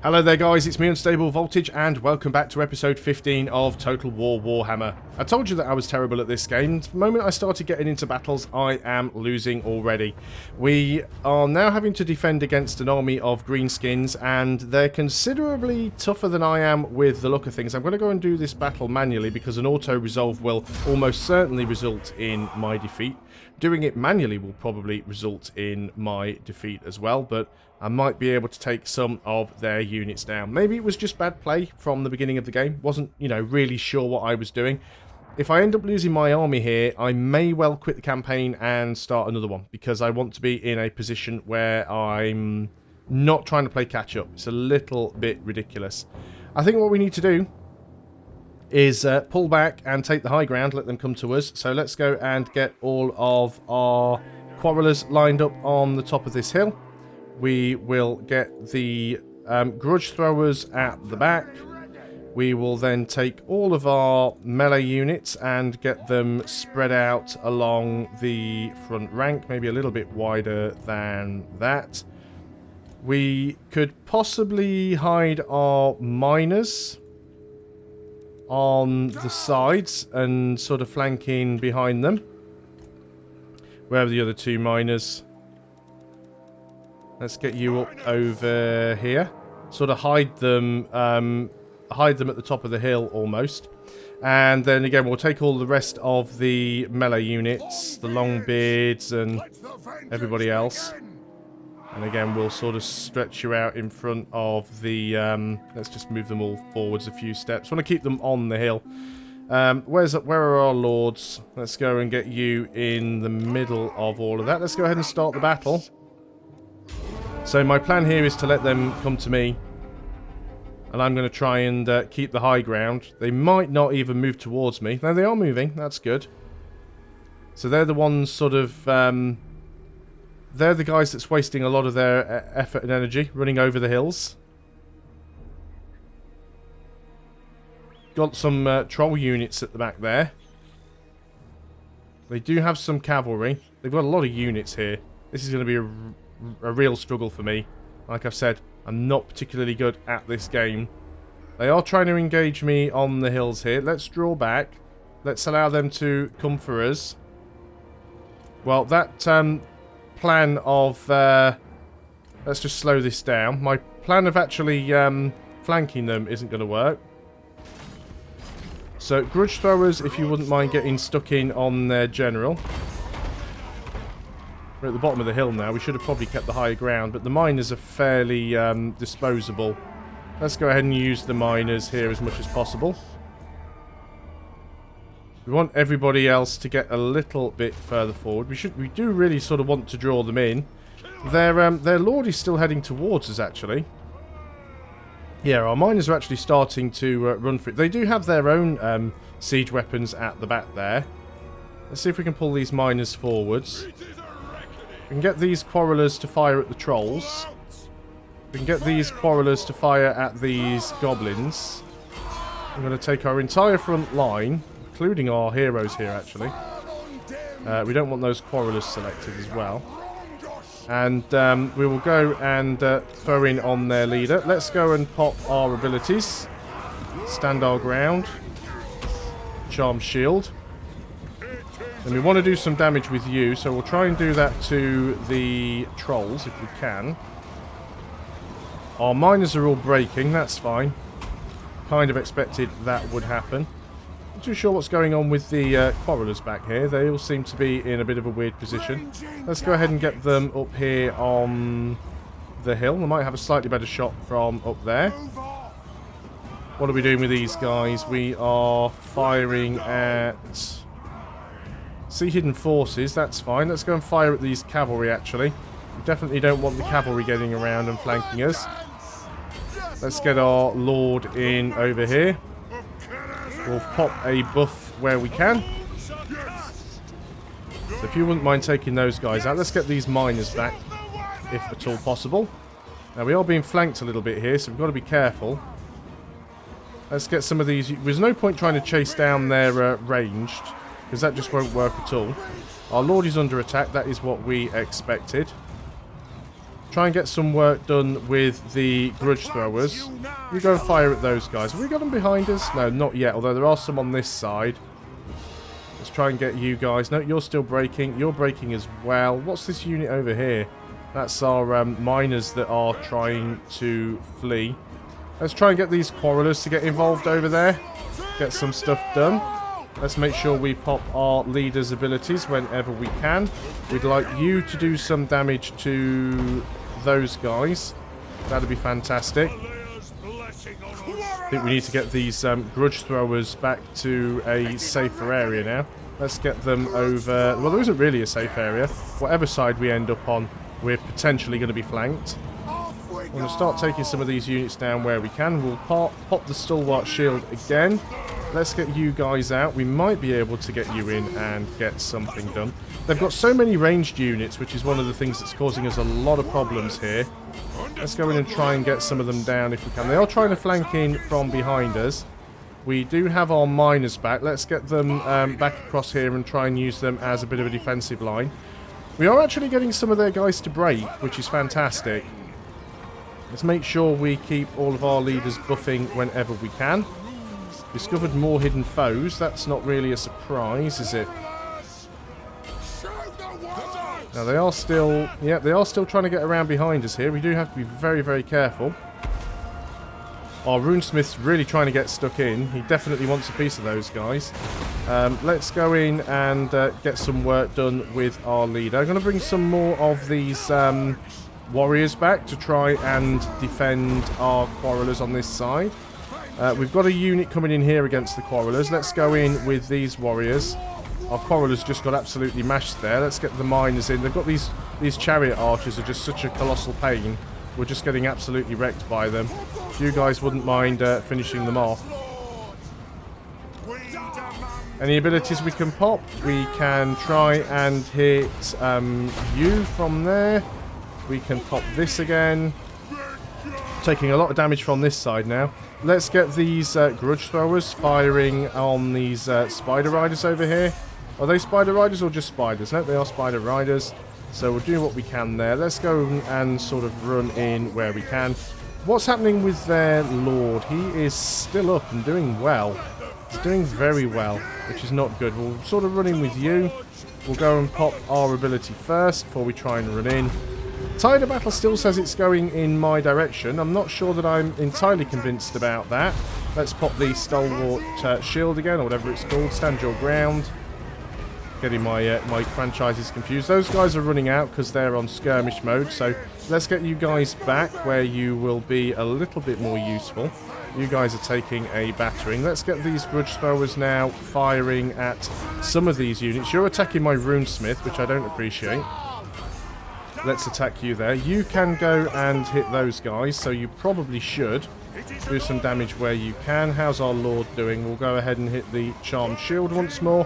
Hello there guys, it's me Unstable Voltage and welcome back to episode 15 of Total War Warhammer. I told you that I was terrible at this game. The moment I started getting into battles, I am losing already. We are now having to defend against an army of greenskins and they're considerably tougher than I am with the look of things. I'm going to go and do this battle manually because an auto-resolve will almost certainly result in my defeat. Doing it manually will probably result in my defeat as well, but I might be able to take some of their units down. Maybe it was just bad play from the beginning of the game. Wasn't, really sure what I was doing. If I end up losing my army here, I may well quit the campaign and start another one, because I want to be in a position where I'm not trying to play catch-up. It's a little bit ridiculous. I think what we need to do is pull back and take the high ground, let them come to us. So let's go and get all of our quarrelers lined up on the top of this hill. We will get the grudge throwers at the back. We will then take all of our melee units and get them spread out along the front rank, maybe a little bit wider than that. We could possibly hide our miners on the sides and sort of flank in behind them. Where are the other two miners? Let's get you up over here. Sort of hide them at the top of the hill almost. And then again, we'll take all the rest of the melee units, the Longbeards and everybody else. And again, we'll sort of stretch you out in front of the... let's just move them all forwards a few steps. Want to keep them on the hill. Where are our lords? Let's go and get you in the middle of all of that. Let's go ahead and start the battle. So my plan here is to let them come to me. And I'm going to try and keep the high ground. They might not even move towards me. No, they are moving. That's good. So they're the ones sort of... they're the guys that's wasting a lot of their effort and energy running over the hills. Got some troll units at the back there. They do have some cavalry. They've got a lot of units here. This is going to be a real struggle for me. Like I've said, I'm not particularly good at this game. They are trying to engage me on the hills here. Let's draw back. Let's allow them to come for us. Well, that... plan of let's just slow this down. My plan of actually flanking them isn't going to work. So grudge throwers, if you wouldn't mind getting stuck in on their general. We're at the bottom of the hill now. We should have probably kept the higher ground, but the miners are fairly disposable. Let's go ahead and use the miners here as much as possible. We want everybody else to get a little bit further forward. We do really sort of want to draw them in. Their lord is still heading towards us, actually. Yeah, our miners are actually starting to run for it. They do have their own siege weapons at the back there. Let's see if we can pull these miners forwards. We can get these quarrelers to fire at the trolls. We can get these quarrelers to fire at these goblins. I'm going to take our entire front line, including our heroes here, actually. We don't want those quarrelers selected as well. And we will go and throw in on their leader. Let's go and pop our abilities. Stand our ground. Charm shield. And we want to do some damage with you, so we'll try and do that to the trolls if we can. Our miners are all breaking, that's fine. Kind of expected that would happen. Not too sure what's going on with the quarrelers back here. They all seem to be in a bit of a weird position. Let's go ahead and get them up here on the hill. I might have a slightly better shot from up there. What are we doing with these guys? We are firing at... See hidden forces, that's fine. Let's go and fire at these cavalry, actually. We definitely don't want the cavalry getting around and flanking us. Let's get our lord in over here. We'll pop a buff where we can. So if you wouldn't mind taking those guys out, let's get these miners back, if at all possible. Now, we are being flanked a little bit here, so we've got to be careful. Let's get some of these... There's no point trying to chase down their ranged, because that just won't work at all. Our lord is under attack. That is what we expected. Try and get some work done with the grudge throwers. You go and fire at those guys. Have we got them behind us? No, not yet, although there are some on this side. Let's try and get you guys. No, you're still breaking. You're breaking as well. What's this unit over here? That's our miners that are trying to flee. Let's try and get these quarrelers to get involved over there. Get some stuff done. Let's make sure we pop our leader's abilities whenever we can. We'd like you to do some damage to those guys. That'd be fantastic. I think we need to get these grudge throwers back to a safer area now. Let's get them over... Well, there isn't really a safe area. Whatever side we end up on, we're potentially going to be flanked. We're going to start taking some of these units down where we can. We'll pop the stalwart shield again. Let's get you guys out. We might be able to get you in and get something done. They've got so many ranged units, which is one of the things that's causing us a lot of problems here. Let's go in and try and get some of them down if we can. They are trying to flank in from behind us. We do have our miners back. Let's get them back across here and try and use them as a bit of a defensive line. We are actually getting some of their guys to break, which is fantastic. Let's make sure we keep all of our leaders buffing whenever we can. Discovered more hidden foes. That's not really a surprise, is it? Now they are still... Yeah, they are still trying to get around behind us here. We do have to be very, very careful. Our runesmith's really trying to get stuck in. He definitely wants a piece of those guys. Let's go in and get some work done with our leader. I'm going to bring some more of these warriors back to try and defend our quarrelers on this side. We've got a unit coming in here against the quarrelers. Let's go in with these warriors. Our quarrelers just got absolutely mashed there. Let's get the miners in. They've got these chariot archers are just such a colossal pain. We're just getting absolutely wrecked by them. If you guys wouldn't mind finishing them off. Any abilities we can pop? We can try and hit you from there. We can pop this again. Taking a lot of damage from this side now. Let's get these grudge throwers firing on these spider riders over here. Are they spider riders or just spiders? No, they are spider riders. So we'll do what we can there. Let's go and sort of run in where we can. What's happening with their lord? He is still up and doing well. He's doing very well, which is not good. We'll sort of run in with you. We'll go and pop our ability first before we try and run in. Tide of Battle still says it's going in my direction. I'm not sure that I'm entirely convinced about that. Let's pop the stalwart shield again, or whatever it's called. Stand your ground. Getting my my franchises confused. Those guys are running out because they're on skirmish mode. So let's get you guys back where you will be a little bit more useful. You guys are taking a battering. Let's get these grudge throwers now firing at some of these units. You're attacking my runesmith, which I don't appreciate. Let's attack you there. You can go and hit those guys, so you probably should do some damage where you can. How's our lord doing? We'll go ahead and hit the charmed shield once more.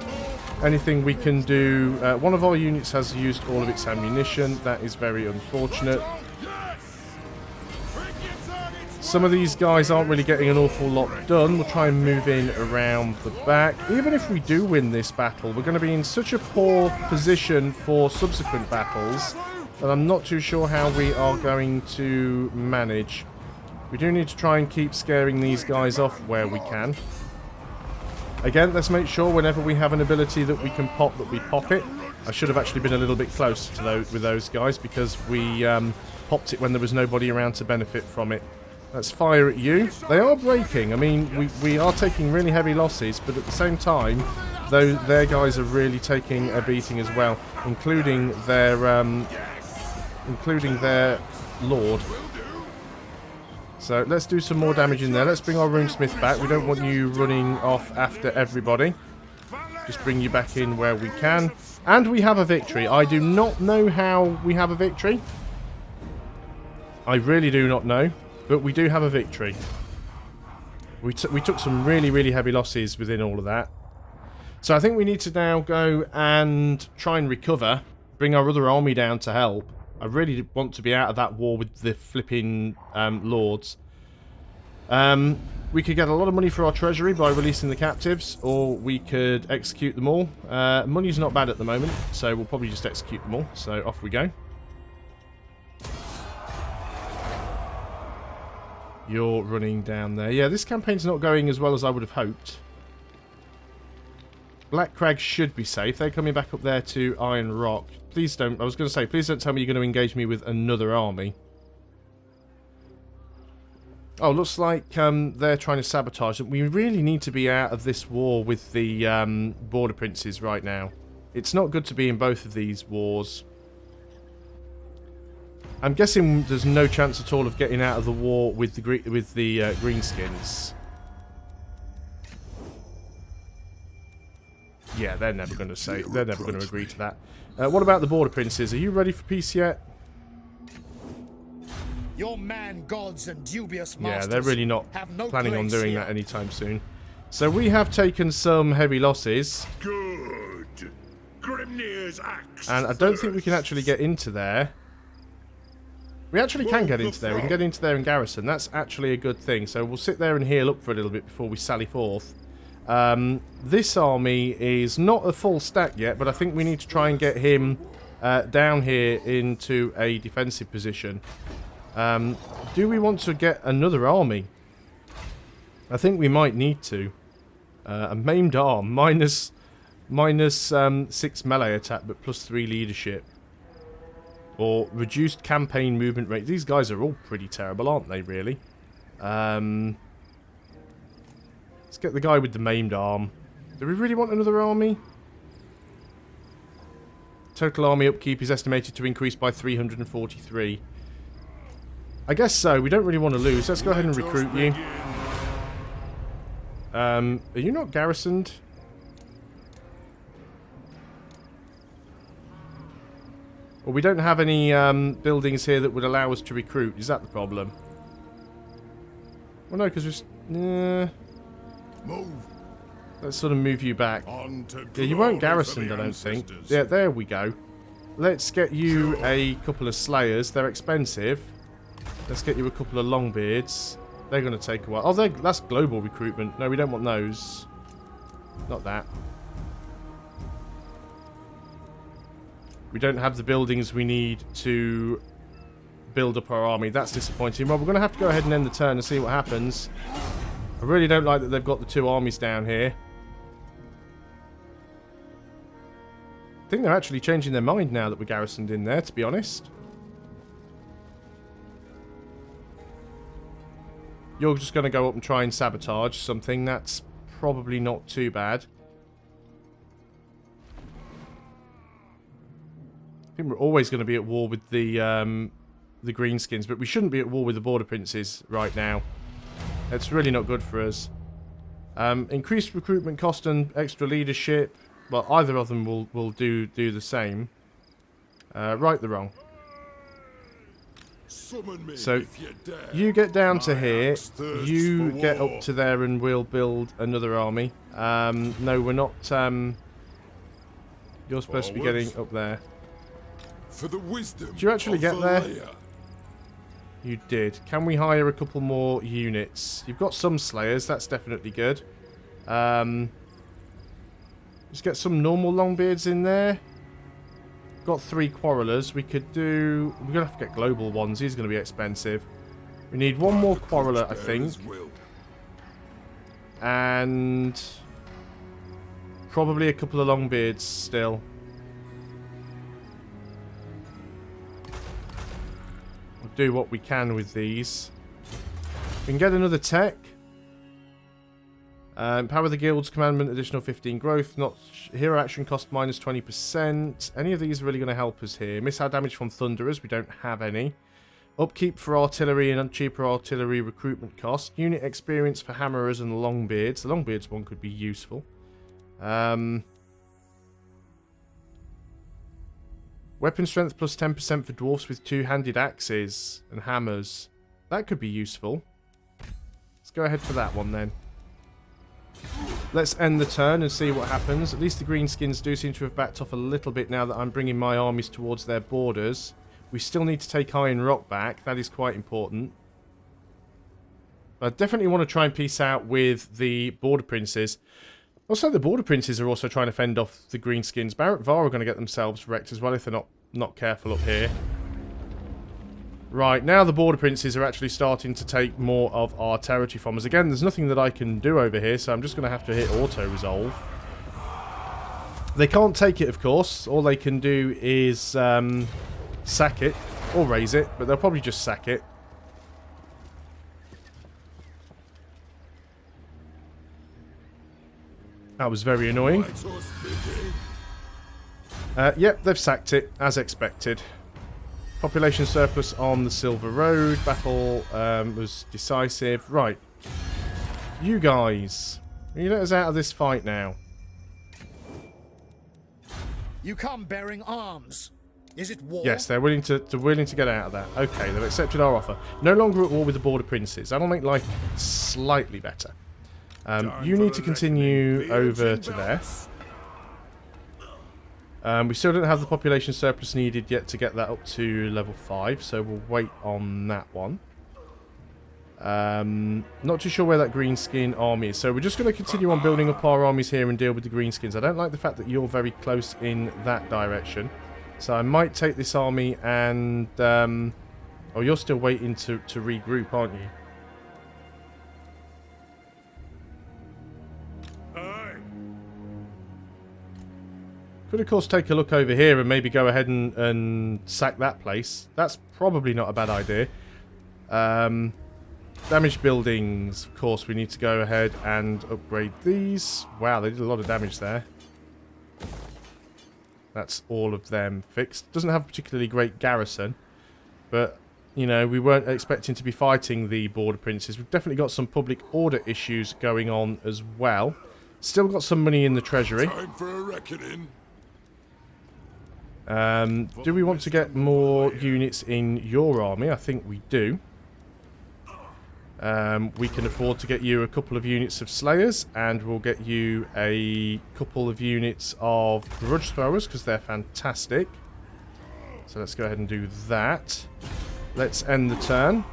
Anything we can do... one of our units has used all of its ammunition. That is very unfortunate. Some of these guys aren't really getting an awful lot done. We'll try and move in around the back. Even if we do win this battle, we're going to be in such a poor position for subsequent battles that I'm not too sure how we are going to manage. We do need to try and keep scaring these guys off where we can. Again, let's make sure whenever we have an ability that we can pop, that we pop it. I should have actually been a little bit closer to with those guys because we popped it when there was nobody around to benefit from it. Let's fire at you. They are breaking. I mean, we are taking really heavy losses, but at the same time, though, their guys are really taking a beating as well, including their lord. So let's do some more damage in there. Let's bring our runesmith back. We don't want you running off after everybody. Just bring you back in where we can. And we have a victory. I do not know how we have a victory. I really do not know. But we do have a victory. We took some really, really heavy losses within all of that. So I think we need to now go and try and recover. Bring our other army down to help. I really want to be out of that war with the flipping lords. We could get a lot of money for our treasury by releasing the captives, or we could execute them all. Money's not bad at the moment, so we'll probably just execute them all. So off we go. You're running down there. Yeah, this campaign's not going as well as I would have hoped. Black Crag should be safe. They're coming back up there to Iron Rock. Please don't... I was going to say, please don't tell me you're going to engage me with another army. Oh, looks like they're trying to sabotage them. We really need to be out of this war with the Border Princes right now. It's not good to be in both of these wars. I'm guessing there's no chance at all of getting out of the war with the Greenskins. Yeah, they're never going to say. They're never going to agree to that. What about the Border Princes? Are you ready for peace yet? Your man gods and dubious masters. Yeah, they're really not planning on doing that anytime soon. So we have taken some heavy losses. Good. Grimnir's axe. And I don't think we can actually get into there. We actually can get into there. We can get into there and garrison. That's actually a good thing. So we'll sit there and heal up for a little bit before we sally forth. This army is not a full stack yet, but I think we need to try and get him down here into a defensive position. Do we want to get another army? I think we might need to. A maimed arm, minus 6 melee attack, but plus 3 leadership. Or reduced campaign movement rate. These guys are all pretty terrible, aren't they, really? Let's get the guy with the maimed arm. Do we really want another army? Total army upkeep is estimated to increase by 343. I guess so. We don't really want to lose. Let's go ahead and recruit you. Are you not garrisoned? Well, we don't have any buildings here that would allow us to recruit. Is that the problem? Well, no, because we're... Move. Let's sort of move you back. Yeah, you weren't garrisoned, I don't think. Yeah, there we go. Let's get you a couple of Slayers. They're expensive. Let's get you a couple of Longbeards. They're going to take a while. Oh, that's global recruitment. No, we don't want those. Not that. We don't have the buildings we need to build up our army. That's disappointing. Well, we're going to have to go ahead and end the turn and see what happens. I really don't like that they've got the 2 armies down here. I think they're actually changing their mind now that we're garrisoned in there, to be honest. You're just going to go up and try and sabotage something. That's probably not too bad. I think we're always going to be at war with the Greenskins, but we shouldn't be at war with the Border Princes right now. It's really not good for us. Increased recruitment cost and extra leadership. Well, either of them will do the same. Right the wrong. So, you get down to here. You get up to there and we'll build another army. No, we're not... you're supposed to be getting up there. For the wisdom. Did you actually get there? You did. Can we hire a couple more units? You've got some Slayers, that's definitely good. Let's get some normal Longbeards in there. Got 3 Quarrelers. We could do... We're going to have to get global ones. These are going to be expensive. We need 1 more Quarreler, I think. And... probably a couple of Longbeards still. We'll do what we can with these. We can get another tech. Empower the Guild's commandment, additional 15 growth. Not hero action cost minus 20%. Any of these are really going to help us here. Missile damage from Thunderers. We don't have any. Upkeep for artillery and cheaper artillery recruitment cost. Unit experience for hammerers and Longbeards. The Longbeards one could be useful. Weapon strength plus 10% for dwarfs with 2-handed axes and hammers. That could be useful. Let's go ahead for that one then. Let's end the turn and see what happens. At least the Greenskins do seem to have backed off a little bit now that I'm bringing my armies towards their borders. We still need to take Iron Rock back. That is quite important. But I definitely want to try and peace out with the Border Princes. Also, the Border Princes are also trying to fend off the Greenskins. Barrett Var are going to get themselves wrecked as well if they're not careful up here. Right, now the Border Princes are actually starting to take more of our territory from us. Again, there's nothing that I can do over here, so I'm just going to have to hit auto-resolve. They can't take it, of course. All they can do is sack it, or raise it, but they'll probably just sack it. That was very annoying. Yep, they've sacked it, as expected. Population surplus on the Silver Road. Battle was decisive. Right. You guys. Will you let us out of this fight now? You come bearing arms. Is it war? Yes, they're willing to get out of that. Okay, they've accepted our offer. No longer at war with the Border Princes. That'll make life slightly better. You need to continue over to there. We still don't have the population surplus needed yet to get that up to level 5, so we'll wait on that one. Not too sure where that greenskin army is, so we're just going to continue on building up our armies here and deal with the greenskins. I don't like the fact that you're very close in that direction, so I might take this army and... oh, you're still waiting to regroup, aren't you? Could, of course, take a look over here and maybe go ahead and sack that place. That's probably not a bad idea. Damaged buildings. Of course, we need to go ahead and upgrade these. Wow, they did a lot of damage there. That's all of them fixed. Doesn't have a particularly great garrison. But, you know, we weren't expecting to be fighting the Border Princes. We've definitely got some public order issues going on as well. Still got some money in the treasury. Time for a reckoning. Do we want to get more units in your army? I think we do. We can afford to get you a couple of units of Slayers, and we'll get you a couple of units of Grudge Throwers, because they're fantastic. So let's go ahead and do that. Let's end the turn.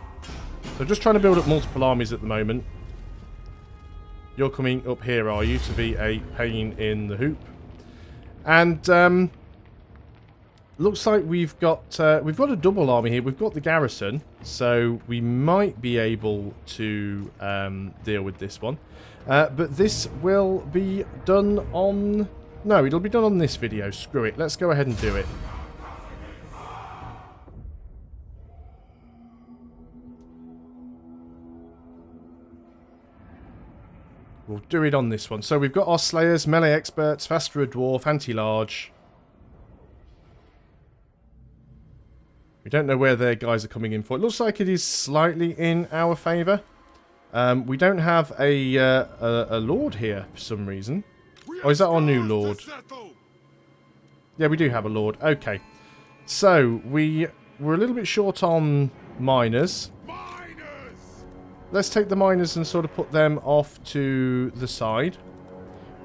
So just trying to build up multiple armies at the moment. You're coming up here, are you, to be a pain in the hoop? And, looks like we've got a double army here. We've got the garrison, so we might be able to deal with this one. But this will be done on... No, it'll be done on this video. Screw it. Let's go ahead and do it. We'll do it on this one. So we've got our Slayers, melee experts, faster a dwarf, anti-large. We don't know where their guys are coming in for. It looks like it is slightly in our favour. We don't have a lord here for some reason. Oh, is that our new lord? Yeah, we do have a lord. Okay. So, we're a little bit short on miners. Let's take the miners and sort of put them off to the side.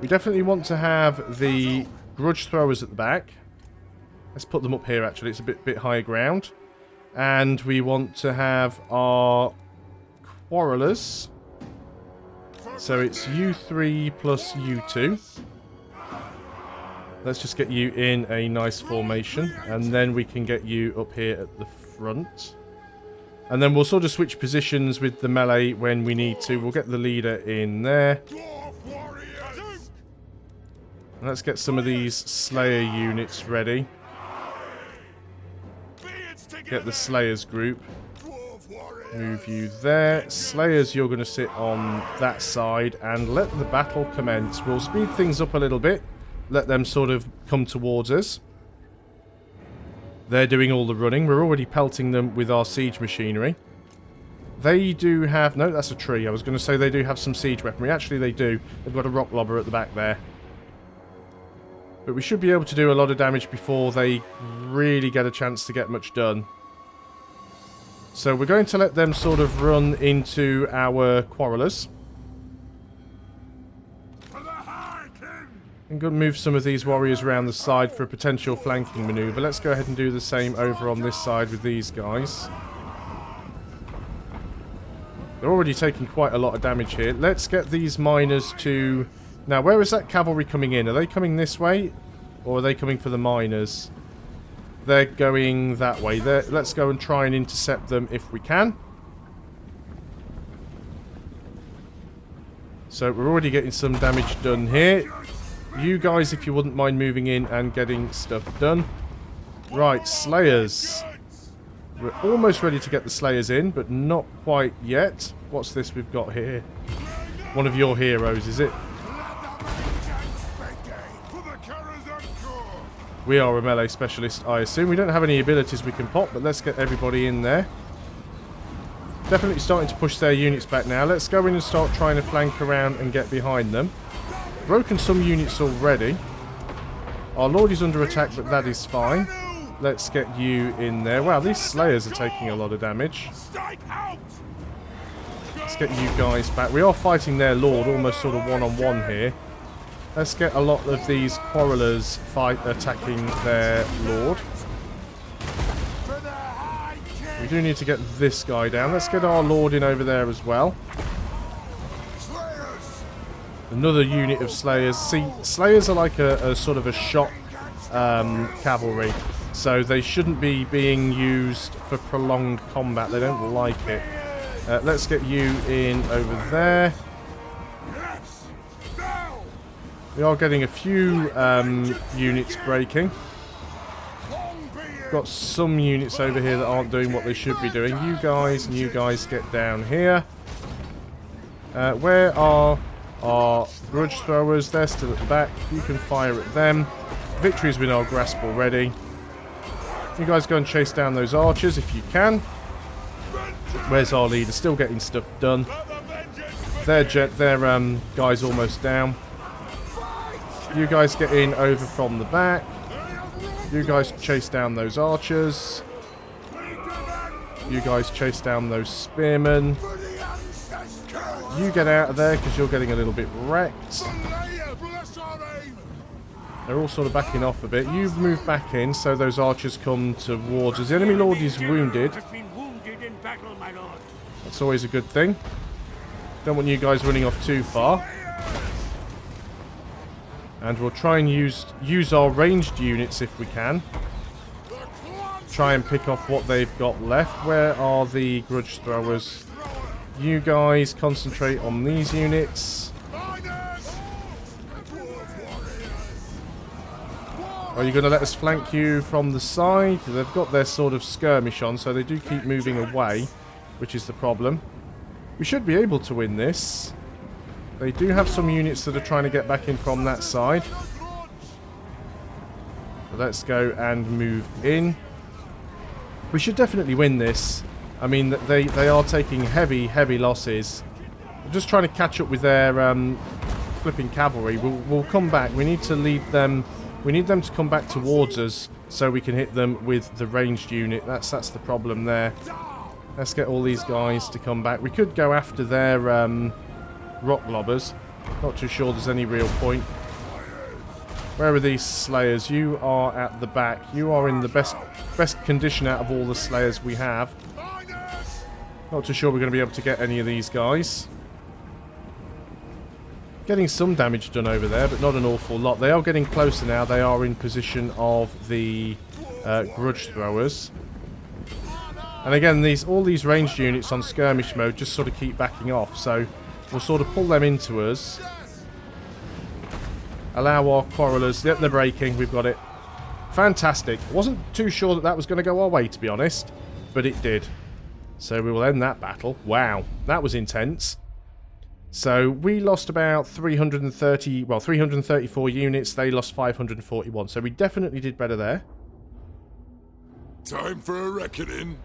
We definitely want to have the grudge throwers at the back. Let's put them up here, actually. It's a bit higher ground. And we want to have our quarrelers. So it's U3 plus U2. Let's just get you in a nice formation. And then we can get you up here at the front. And then we'll sort of switch positions with the melee when we need to. We'll get the leader in there. And let's get some of these Slayer units ready. Get the Slayers group. Move you there. Slayers, you're going to sit on that side and let the battle commence. We'll speed things up a little bit. Let them sort of come towards us. They're doing all the running. We're already pelting them with our siege machinery. They do have... No, that's a tree. I was going to say they do have some siege weaponry. Actually, they do. They've got a rock lobber at the back there. But we should be able to do a lot of damage before they really get a chance to get much done. So we're going to let them sort of run into our quarrelers. I'm going to move some of these warriors around the side for a potential flanking maneuver. Let's go ahead and do the same over on this side with these guys. They're already taking quite a lot of damage here. Let's get these miners to... Now, where is that cavalry coming in? Are they coming this way? Or are they coming for the miners? They're going that way. Let's go and try and intercept them if we can. So we're already getting some damage done here. You guys, if you wouldn't mind moving in and getting stuff done. Right, Slayers. We're almost ready to get the Slayers in, but not quite yet. What's this we've got here? One of your heroes, is it? We are a melee specialist, I assume. We don't have any abilities we can pop, but let's get everybody in there. Definitely starting to push their units back now. Let's go in and start trying to flank around and get behind them. Broken some units already. Our Lord is under attack, but that is fine. Let's get you in there. Wow, these Slayers are taking a lot of damage. Let's get you guys back. We are fighting their Lord almost sort of one-on-one here. Let's get a lot of these quarrelers attacking their Lord. We do need to get this guy down. Let's get our Lord in over there as well. Another unit of Slayers. See, Slayers are like a sort of a shock cavalry. So they shouldn't be being used for prolonged combat. They don't like it. Let's get you in over there. We are getting a few units breaking. Got some units over here that aren't doing what they should be doing. You guys and you guys get down here. Where are our grudge throwers? They're still at the back. You can fire at them. Victory's within our grasp already. You guys go and chase down those archers if you can. Where's our leader? Still getting stuff done. Their guy's almost down. You guys get in over from the back. You guys chase down those archers. You guys chase down those spearmen. You get out of there because you're getting a little bit wrecked. They're all sort of backing off a bit. You move back in so those archers come towards us. The enemy lord is wounded. That's always a good thing. Don't want you guys running off too far. And we'll try and use our ranged units if we can. Try and pick off what they've got left. Where are the grudge throwers? You guys concentrate on these units. Are you going to let us flank you from the side? They've got their sort of skirmish on, so they do keep moving away, which is the problem. We should be able to win this. They do have some units that are trying to get back in from that side. So let's go and move in. We should definitely win this. I mean, they are taking heavy losses. I'm just trying to catch up with their flipping cavalry. We'll come back. We need to lead them. We need them to come back towards us so we can hit them with the ranged unit. That's the problem there. Let's get all these guys to come back. We could go after their rock lobbers. Not too sure there's any real point. Where are these Slayers? You are at the back. You are in the best condition out of all the Slayers we have. Not too sure we're going to be able to get any of these guys. Getting some damage done over there, but not an awful lot. They are getting closer now. They are in position of the grudge throwers. And again, all these ranged units on skirmish mode just sort of keep backing off. So we'll sort of pull them into us. Allow our quarrelers. Yep, they're breaking. We've got it. Fantastic. Wasn't too sure that was going to go our way, to be honest. But it did. So we will end that battle. Wow. That was intense. So we lost about 334 units. They lost 541. So we definitely did better there. Time for a reckoning.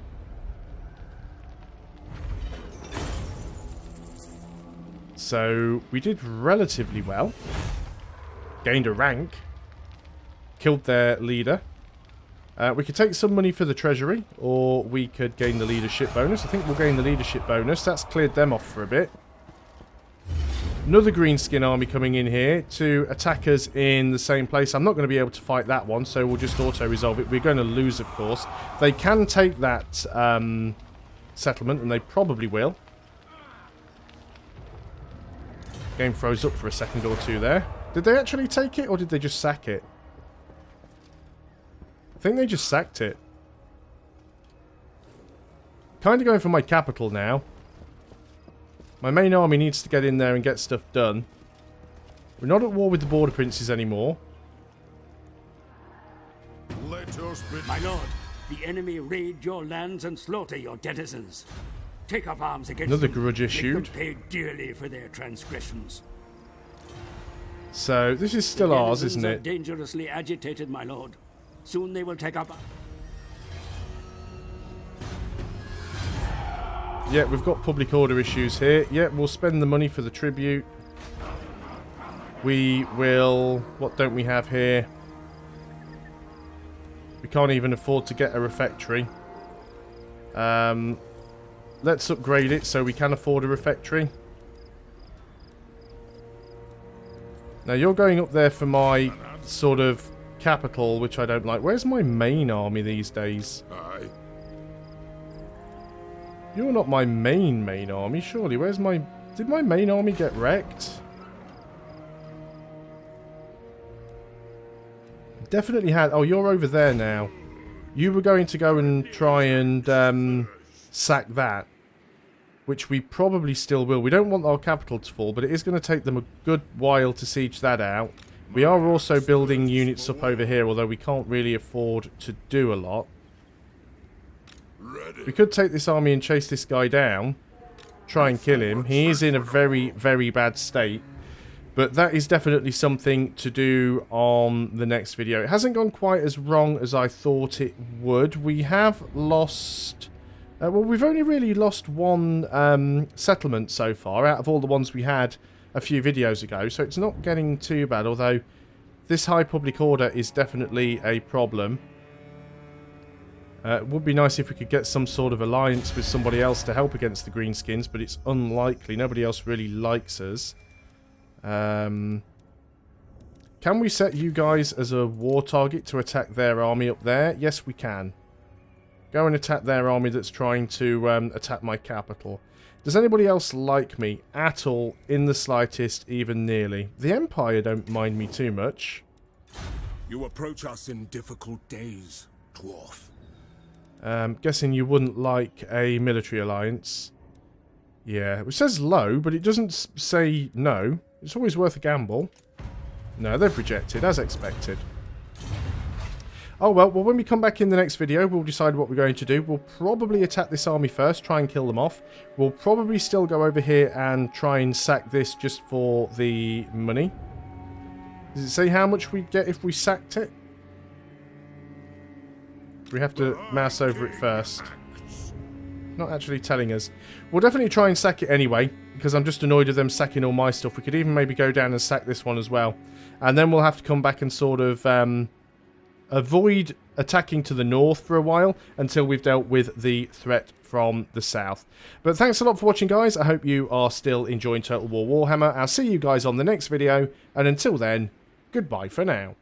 So we did relatively well. Gained a rank. Killed their leader. We could take some money for the treasury, or we could gain the leadership bonus. I think we'll gain the leadership bonus. That's cleared them off for a bit. Another greenskin army coming in here to attack us in the same place. I'm not going to be able to fight that one, so we'll just auto-resolve it. We're going to lose, of course. They can take that settlement, and they probably will. Game froze up for a second or two there. Did they actually take it, or did they just sack it? I think they just sacked it. Kind of going for my capital now. My main army needs to get in there and get stuff done. We're not at war with the border princes anymore. Let us be... My lord, the enemy raid your lands and slaughter your denizens. Take up arms against Another them. grudge issued. Make them pay dearly for their transgressions. So, this is still ours, isn't Are it? dangerously agitated, my lord. Soon they will take up... Yeah, we've got public order issues here. Yeah, we'll spend the money for the tribute. We will... What don't we have here? We can't even afford to get a refectory. Let's upgrade it so we can afford a refectory. Now, you're going up there for my sort of capital, which I don't like. Where's my main army these days? Aye. You're not my main army, surely. Where's my... Did my main army get wrecked? Definitely had... Oh, you're over there now. You were going to go and try and sack that. Which we probably still will. We don't want our capital to fall, but it is going to take them a good while to siege that out. We are also building units up over here, although we can't really afford to do a lot. We could take this army and chase this guy down. Try and kill him. He is in a very, very bad state. But that is definitely something to do on the next video. It hasn't gone quite as wrong as I thought it would. We have lost... well, we've only really lost one settlement so far out of all the ones we had a few videos ago. So it's not getting too bad, although this high public order is definitely a problem. It would be nice if we could get some sort of alliance with somebody else to help against the Greenskins, but it's unlikely. Nobody else really likes us. Can we set you guys as a war target to attack their army up there? Yes, we can. Go and attack their army that's trying to attack my capital. Does anybody else like me at all, in the slightest, even nearly? The Empire don't mind me too much. You approach us in difficult days, dwarf. Guessing you wouldn't like a military alliance. Yeah, it says low, but it doesn't say no. It's always worth a gamble. No, they've rejected, as expected. Oh, well, when we come back in the next video, we'll decide what we're going to do. We'll probably attack this army first, try and kill them off. We'll probably still go over here and try and sack this just for the money. Does it say how much we get if we sacked it? We have to mouse over it first. Not actually telling us. We'll definitely try and sack it anyway, because I'm just annoyed with them sacking all my stuff. We could even maybe go down and sack this one as well. And then we'll have to come back and sort of avoid attacking to the north for a while until we've dealt with the threat from the south. But thanks a lot for watching, guys. I hope you are still enjoying Total War Warhammer. I'll see you guys on the next video. And until then, goodbye for now.